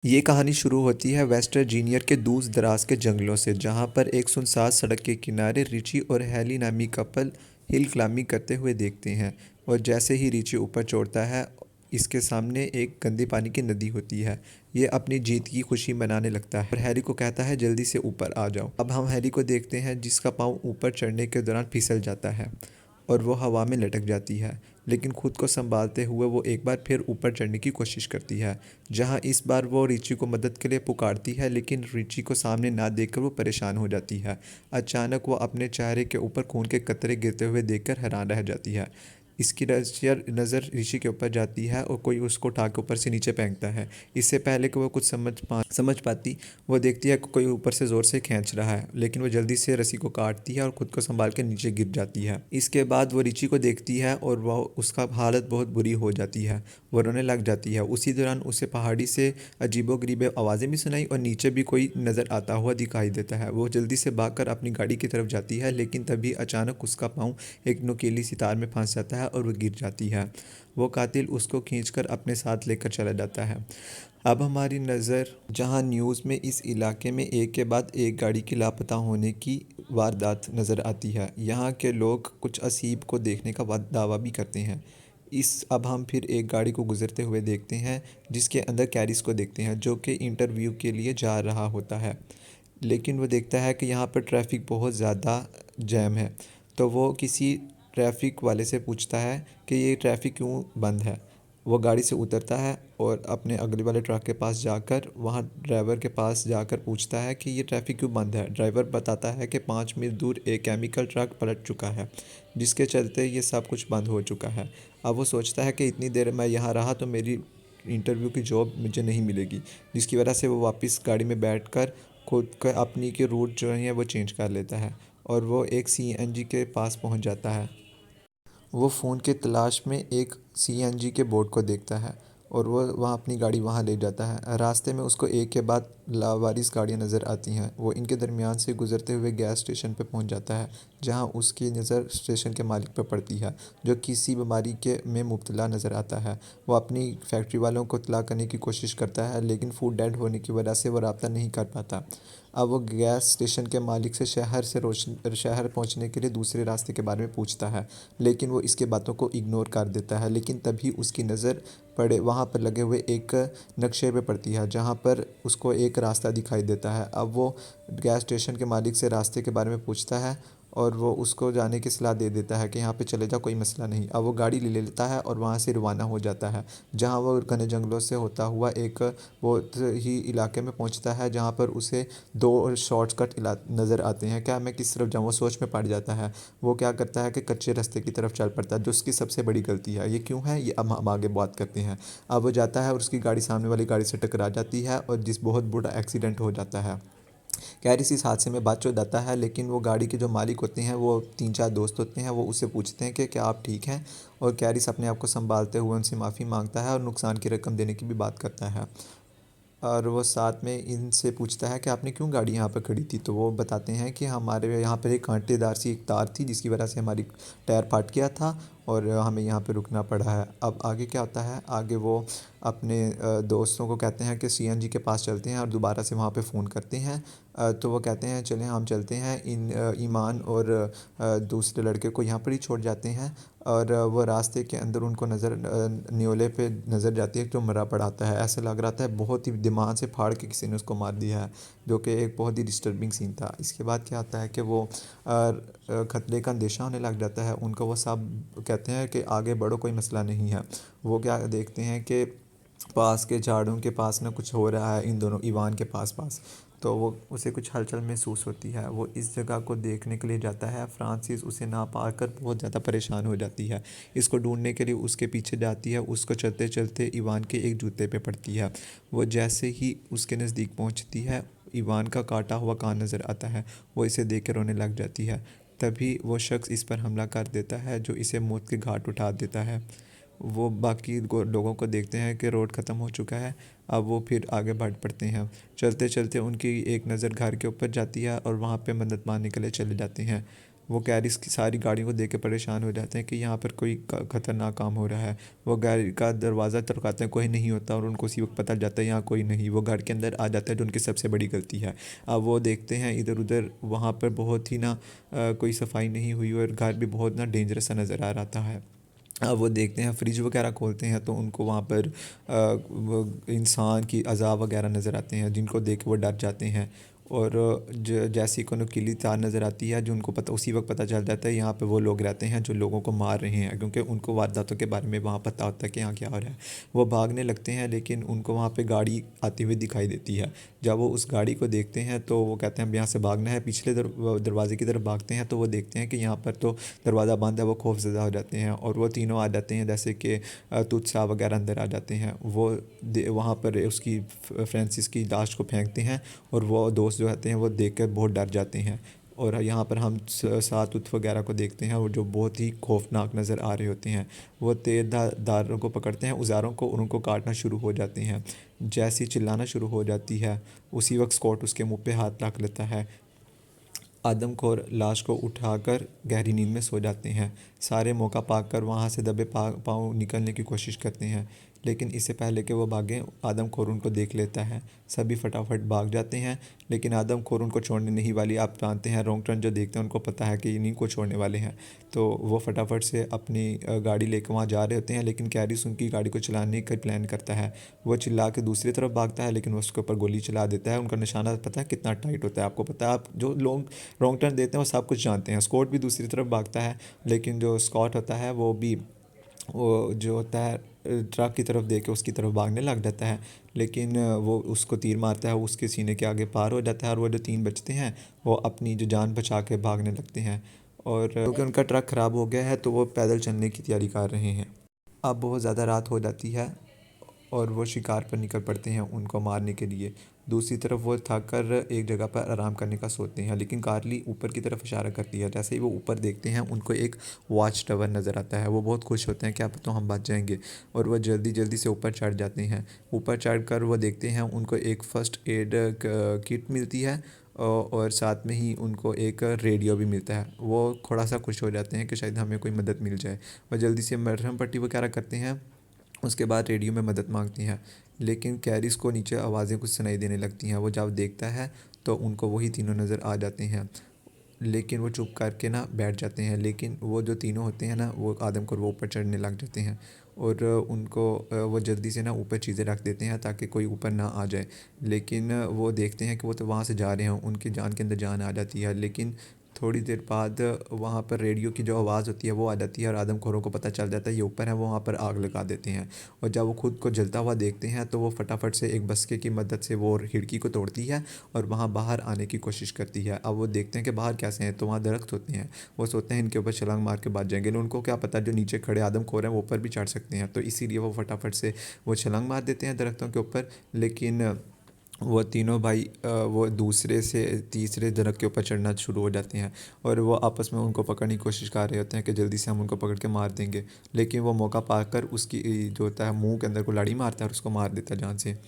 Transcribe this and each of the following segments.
ये कहानी शुरू होती है वेस्ट वर्जीनिया के दूर दराज के जंगलों से, जहाँ पर एक सुनसान सड़क के किनारे रिची और हैली नामी कपल हिल क्लाइंबिंग करते हुए देखते हैं। और जैसे ही रिची ऊपर चढ़ता है, इसके सामने एक गंदे पानी की नदी होती है। ये अपनी जीत की खुशी मनाने लगता है और हैरी को कहता है जल्दी से ऊपर आ जाओ। अब हम हैरी को देखते हैं जिसका पाँव ऊपर चढ़ने के दौरान फिसल जाता है और वो हवा में लटक जाती है, लेकिन खुद को संभालते हुए वो एक बार फिर ऊपर चढ़ने की कोशिश करती है, जहां इस बार वो रिची को मदद के लिए पुकारती है, लेकिन रिची को सामने ना देखकर वो परेशान हो जाती है। अचानक वो अपने चेहरे के ऊपर खून के कतरे गिरते हुए देखकर हैरान रह जाती है। इसकी नज़र ऋषि के ऊपर जाती है और कोई उसको उठा के ऊपर से नीचे फेंकता है। इससे पहले कि वो कुछ समझ पाती, वो देखती है कि कोई ऊपर से ज़ोर से खींच रहा है, लेकिन वो जल्दी से रस्सी को काटती है और खुद को संभाल के नीचे गिर जाती है। इसके बाद वो रिची को देखती है और वह उसका हालत बहुत बुरी हो जाती है। वो रोने लग जाती है। उसी दौरान उसे पहाड़ी से अजीबोगरीब आवाज़ें भी सुनाई और नीचे भी कोई नज़र आता हुआ दिखाई देता है। वो जल्दी से भागकर अपनी गाड़ी की तरफ जाती है, लेकिन तभी अचानक उसका पाँव एक नुकीली सी तार में फंस जाता है और वो गिर जाती है। वो कातिल उसको खींचकर अपने साथ लेकर चला जाता है। अब हमारी नज़र जहां न्यूज़ में इस इलाके में एक के बाद एक गाड़ी की लापता होने की वारदात नज़र आती है। यहाँ के लोग कुछ असीब को देखने का दावा भी करते हैं। अब हम फिर एक गाड़ी को गुजरते हुए देखते हैं, जिसके अंदर कैरिस को देखते हैं, जो कि इंटरव्यू के लिए जा रहा होता है। लेकिन वो देखता है कि यहाँ पर ट्रैफिक बहुत ज़्यादा जैम है, तो वो किसी ट्रैफिक वाले से पूछता है कि ये ट्रैफिक क्यों बंद है। वो गाड़ी से उतरता है और अपने अगले वाले ट्रक के पास जाकर वहाँ ड्राइवर के पास जाकर पूछता है कि ये ट्रैफिक क्यों बंद है। ड्राइवर बताता है कि 5 मील दूर एक केमिकल ट्रक पलट चुका है, जिसके चलते ये सब कुछ बंद हो चुका है। अब वो सोचता है कि इतनी देर मैं यहाँ रहा तो मेरी इंटरव्यू की जॉब मुझे नहीं मिलेगी, जिसकी वजह से वो वापस गाड़ी में बैठकर खुद का अपनी के रूट जो है वो चेंज कर लेता है और वो एक सीएनजी के पास पहुंच जाता है। वो फ़ोन के तलाश में एक सीएनजी के बोर्ड को देखता है और वो वहाँ अपनी गाड़ी वहाँ ले जाता है। रास्ते में उसको एक के बाद लावारिस गाड़ियाँ नज़र आती हैं। वो इनके दरमियान से गुजरते हुए गैस स्टेशन पर पहुँच जाता है, जहाँ उसकी नज़र स्टेशन के मालिक पर पड़ती है, जो किसी बीमारी के में मुब्तला नज़र आता है। वो अपनी फैक्ट्री वालों को इत्तला करने की कोशिश करता है, लेकिन फूड डेड होने की वजह से वो रब्ता नहीं कर पाता। अब वो गैस स्टेशन के मालिक से शहर पहुंचने के लिए दूसरे रास्ते के बारे में पूछता है, लेकिन वो इसके बातों को इग्नोर कर देता है। लेकिन तभी उसकी नज़र पड़े वहाँ पर लगे हुए एक नक्शे पे पड़ती है, जहाँ पर उसको एक रास्ता दिखाई देता है। अब वो गैस स्टेशन के मालिक से रास्ते के बारे में पूछता है और वो उसको जाने की सलाह दे देता है कि यहाँ पे चले जाओ, कोई मसला नहीं। अब वो गाड़ी ले लेता है और वहाँ से रवाना हो जाता है, जहाँ वो घने जंगलों से होता हुआ एक बहुत ही इलाके में पहुँचता है, जहाँ पर उसे दो शॉर्टकट नज़र आते हैं। क्या मैं किस तरफ जाऊँ, वो सोच में पड़ जाता है। वो क्या करता है कि कच्चे रास्ते की तरफ चल पड़ता है, जो उसकी सबसे बड़ी गलती है। ये क्यों है, ये अब हम आगे बात करते हैं। अब वो जाता है और उसकी गाड़ी सामने वाली गाड़ी से टकरा जाती है और जिस बहुत बुरा एक्सीडेंट हो जाता है। कैरिस इस हादसे में बच तो जाता है, लेकिन वो गाड़ी के जो मालिक होते हैं, वो 3-4 दोस्त होते हैं, वो उससे पूछते हैं कि क्या आप ठीक हैं। और कैरिस अपने आप को संभालते हुए उनसे माफ़ी मांगता है और नुकसान की रकम देने की भी बात करता है। और वो साथ में इनसे पूछता है कि आपने क्यों गाड़ी यहाँ पर खड़ी थी, तो वो बताते हैं कि हमारे यहाँ पर एक कांटेदार सी एक तार थी, जिसकी वजह से हमारी टायर फट गया था और हमें यहाँ पे रुकना पड़ा है। अब आगे क्या होता है, आगे वो अपने दोस्तों को कहते हैं कि सीएनजी के पास चलते हैं और दोबारा से वहाँ पे फ़ोन करते हैं। तो वो कहते हैं चलें हम चलते हैं। ईमान और दूसरे लड़के को यहाँ पर ही छोड़ जाते हैं और वो रास्ते के अंदर उनको न्योले पे नज़र जाती है जो मरा पड़ा आता है। ऐसा लग रहा था बहुत ही दिमाग से फाड़ के किसी ने उसको मार दिया है, जो कि एक बहुत ही डिस्टर्बिंग सीन था। इसके बाद क्या होता है कि वो खतरे का अंदेशा होने लग जाता है उनको। वो सब कहते हैं कि आगे बढ़ो, कोई मसला नहीं है। वो क्या देखते हैं कि पास के झाड़ों के पास ना कुछ हो रहा है, इन दोनों ईवान के पास पास। तो वो उसे कुछ हलचल महसूस होती है। वो इस जगह को देखने के लिए जाता है। फ्रांसिस उसे ना पाकर बहुत ज़्यादा परेशान हो जाती है। इसको ढूंढने के लिए उसके पीछे जाती है। उसको चलते चलते ईवान के एक जूते पे पड़ती है। वो जैसे ही उसके नज़दीक पहुंचती है, ईवान का काटा हुआ कान नज़र आता है। वो इसे देख कर रोने लग जाती है। तभी वो शख्स इस पर हमला कर देता है, जो इसे मौत के घाट उठा देता है। वो बाकी लोगों को देखते हैं कि रोड ख़त्म हो चुका है। अब वो फिर आगे बढ़ पड़ते हैं। चलते चलते उनकी एक नज़र घर के ऊपर जाती है और वहाँ पे मदद मांगने के लिए चले जाते हैं। वो कैरिस की सारी गाड़ियों को देख के परेशान हो जाते हैं कि यहाँ पर कोई ख़तरनाक काम हो रहा है। वो गाड़ी का दरवाज़ा खटखटाते हैं, कोई नहीं होता और उनको उसी वक्त पता चल जाता है यहाँ कोई नहीं। वो घर के अंदर आ जाता है, जो उनकी सबसे बड़ी गलती है। अब वो देखते हैं इधर उधर, वहाँ पर बहुत ही ना कोई सफाई नहीं हुई और घर भी बहुत ना डेंजरस सा नज़र आ रहा है। अब वो देखते हैं, फ्रिज वगैरह खोलते हैं तो उनको वहाँ पर वो इंसान की अज़ा वगैरह नज़र आते हैं, जिनको देख के वो डर जाते हैं। और जैसी को नुकीली तार नज़र आती है, जो उनको पता उसी वक्त पता चल जाता है यहाँ पे वो लोग रहते हैं जो लोगों को मार रहे हैं, क्योंकि उनको वारदातों के बारे में वहाँ पता होता है कि यहाँ क्या हो रहा है। वो भागने लगते हैं, लेकिन उनको वहाँ पे गाड़ी आती हुई दिखाई देती है। जब वो उस गाड़ी को देखते हैं तो वो कहते हैं अब यहाँ से भागना है। पिछले दरवाजे की तरफ भागते हैं तो वो देखते हैं कि यहाँ पर तो दरवाज़ा बंद है। वो खौफज़दा हो जाते हैं और वो तीनों आ जाते हैं, जैसे कि तुत साहब वगैरह अंदर आ जाते हैं। वो वहाँ पर उसकी फ्रांसिस की लाश को फेंकते हैं और वो दोस्त जो होते हैं वो देख कर बहुत डर जाते हैं। और यहाँ पर हम सात उत वगैरह को देखते हैं, वो जो बहुत ही खौफनाक नज़र आ रहे होते हैं। वो तेज़ दारों को पकड़ते हैं, औजारों को, और उनको काटना शुरू हो जाते हैं। जैसी चिल्लाना शुरू हो जाती है, उसी वक्त स्कॉट उसके मुंह पे हाथ रख लेता है। आदमखोर लाश को उठाकर गहरी नींद में सो जाते हैं। सारे मौका पाकर वहाँ से दबे पाँव निकलने की कोशिश करते हैं, लेकिन इससे पहले कि वो भागें आदमखोर उनको देख लेता है। सभी फटाफट भाग जाते हैं, लेकिन आदमखोर उनको छोड़ने नहीं वाली। आप जानते हैं, रॉन्ग टर्न जो देखते हैं उनको पता है कि इन्हीं को छोड़ने वाले हैं। तो वो फटाफट से अपनी गाड़ी लेकर वहाँ जा रहे होते हैं, लेकिन कैरिस उनकी गाड़ी को चलाने का प्लान करता है। वो चिल्ला के दूसरी तरफ भागता है, लेकिन वो उसके ऊपर गोली चला देता है। उनका निशाना पता है कितना टाइट होता है, आपको पता है। आप जो लोग रॉन्ग टर्न देते हैं वो सब कुछ जानते हैं। स्कॉट भी दूसरी तरफ भागता है, लेकिन जो स्कॉट होता है वो भी, वो जो होता है ट्रक की तरफ देख के उसकी तरफ भागने लग जाता है, लेकिन वो उसको तीर मारता है, उसके सीने के आगे पार हो जाता है। और वो जो तीन बचते हैं वो अपनी जो जान बचा के भागने लगते हैं। और क्योंकि उनका ट्रक ख़राब हो गया है तो वो पैदल चलने की तैयारी कर रहे हैं। अब बहुत ज़्यादा रात हो जाती है और वो शिकार पर निकल पड़ते हैं उनको मारने के लिए। दूसरी तरफ वो थक कर एक जगह पर आराम करने का सोचते हैं, लेकिन कार्ली ऊपर की तरफ इशारा करती है। जैसे ही वो ऊपर देखते हैं उनको एक वॉच टावर नज़र आता है। वो बहुत खुश होते हैं, क्या पता हम बच जाएंगे, और वो जल्दी जल्दी से ऊपर चढ़ जाते हैं। ऊपर चढ़ कर वो देखते हैं उनको एक फ़र्स्ट एड किट मिलती है, और साथ में ही उनको एक रेडियो भी मिलता है। वो थोड़ा सा खुश हो जाते हैं कि शायद हमें कोई मदद मिल जाए। वो जल्दी से मरहम पट्टी वगैरह करते हैं, उसके बाद रेडियो में मदद मांगती हैं। लेकिन कैरिस को नीचे आवाज़ें कुछ सुनाई देने लगती हैं। वो जब देखता है तो उनको वही तीनों नज़र आ जाते हैं, लेकिन वो चुप करके ना बैठ जाते हैं। लेकिन वो जो तीनों होते हैं ना, वो आदम को वो ऊपर चढ़ने लग जाते हैं, और उनको वो जल्दी से ना ऊपर चीज़ें रख देते हैं ताकि कोई ऊपर ना आ जाए। लेकिन वो देखते हैं कि वो तो वहाँ से जा रहे हैं, उनकी जान के अंदर जान आ जाती है। लेकिन थोड़ी देर बाद वहाँ पर रेडियो की जो आवाज़ होती है वो आ जाती है, और आदमखोरों को पता चल जाता है ये ऊपर है। वो वहाँ पर आग लगा देते हैं, और जब वो खुद को जलता हुआ देखते हैं तो वो फटाफट से एक बस्के की मदद से वो खिड़की को तोड़ती है और वहाँ बाहर आने की कोशिश करती है। अब वो देखते हैं कि बाहर कैसे हैं, तो वहाँ दरख्त होते हैं। वो सोचते हैं इनके ऊपर छलांग मार के भाग जाएंगे, लेकिन उनको क्या पता जो नीचे खड़े आदमखोर हैं वो ऊपर भी चढ़ सकते हैं। तो इसीलिए वो फटाफट से वो छलांग मार देते हैं दरख्तों के ऊपर। लेकिन वो तीनों भाई वो दूसरे से तीसरे दरख्त के ऊपर चढ़ना शुरू हो जाते हैं, और वो आपस में उनको पकड़ने की कोशिश कर रहे होते हैं कि जल्दी से हम उनको पकड़ के मार देंगे। लेकिन वो मौका पाकर उसकी जो होता है मुंह के अंदर को लाड़ी मारता है और उसको मार देता है जान से।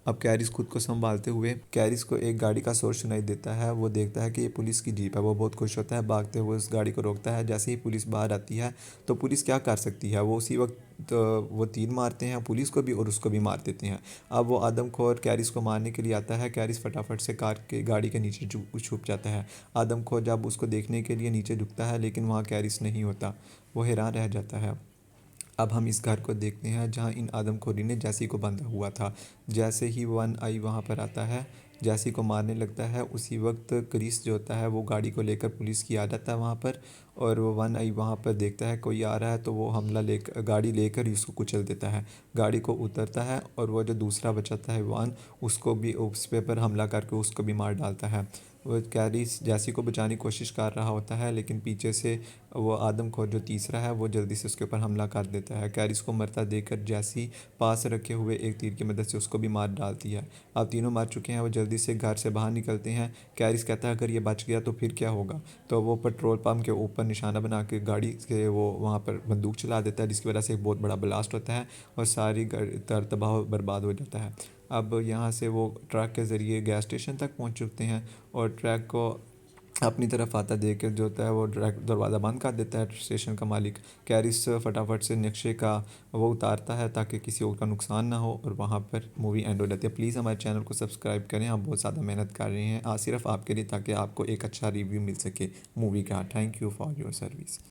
अब कैरिस खुद को संभालते हुए, कैरिस को एक गाड़ी का शोर सुनाई देता है। वो देखता है कि ये पुलिस की जीप है। वो बहुत खुश होता है, भागते हुए उस गाड़ी को रोकता है। जैसे ही पुलिस बाहर आती है तो पुलिस क्या कर सकती है, वो उसी वक्त तो वो तीर मारते हैं पुलिस को भी और उसको भी मार देते हैं। अब वो आदमखोर कैरिस को मारने के लिए आता है। कैरिस फटाफट से कार के गाड़ी के नीचे छुप जाता है। आदमखोर जब उसको देखने के लिए नीचे झुकता है, लेकिन वहाँ कैरिस नहीं होता। वो हैरान रह जाता है। अब हम इस घर को देखते हैं जहाँ इन आदमखोरी ने जैसी को बांधा हुआ था। जैसे ही वन आई वहाँ पर आता है, जैसी को मारने लगता है, उसी वक्त क्रिस जो होता है वो गाड़ी को लेकर पुलिस की आ जाता है वहाँ पर। और वो वन आई वहाँ पर देखता है कोई आ रहा है, तो वो हमला लेकर गाड़ी लेकर ही उसको कुचल देता है। गाड़ी को उतरता है और वो जो दूसरा बचाता है वन, उसको भी उस पे पर हमला करके उसको भी मार डालता है। वो कैरिस जैसी को बचाने की कोशिश कर रहा होता है, लेकिन पीछे से वो आदमखोर जो तीसरा है वो जल्दी से उसके ऊपर हमला कर देता है। कैरिस को मरता देखकर जैसी पास रखे हुए एक तीर की मदद से उसको भी मार डालती है। अब तीनों मर चुके हैं, वो जल्दी से घर से बाहर निकलते हैं। कैरिस कहता है अगर ये बच गया तो फिर क्या होगा। तो वो पेट्रोल पम्प के ऊपर निशाना बना के गाड़ी के वो वहाँ पर बंदूक चला देता है, जिसकी वजह से एक बहुत बड़ा ब्लास्ट होता है और सारी तबाह बर्बाद हो जाता है। अब यहाँ से वो ट्रक के ज़रिए गैस स्टेशन तक पहुँच चुकते हैं, और ट्रक को अपनी तरफ आता देख के जो होता है वो डायरेक्ट दरवाज़ा बंद कर देता है स्टेशन का मालिक। कैरिस फटाफट से नक्शे का वो उतारता है ताकि किसी और का नुकसान ना हो, और वहाँ पर मूवी एंड हो जाती है। प्लीज़ हमारे चैनल को सब्सक्राइब करें, हम बहुत ज़्यादा मेहनत कर रहे हैं आज सिर्फ आपके लिए, ताकि आपको एक अच्छा रिव्यू मिल सके मूवी का। Thank you for your service.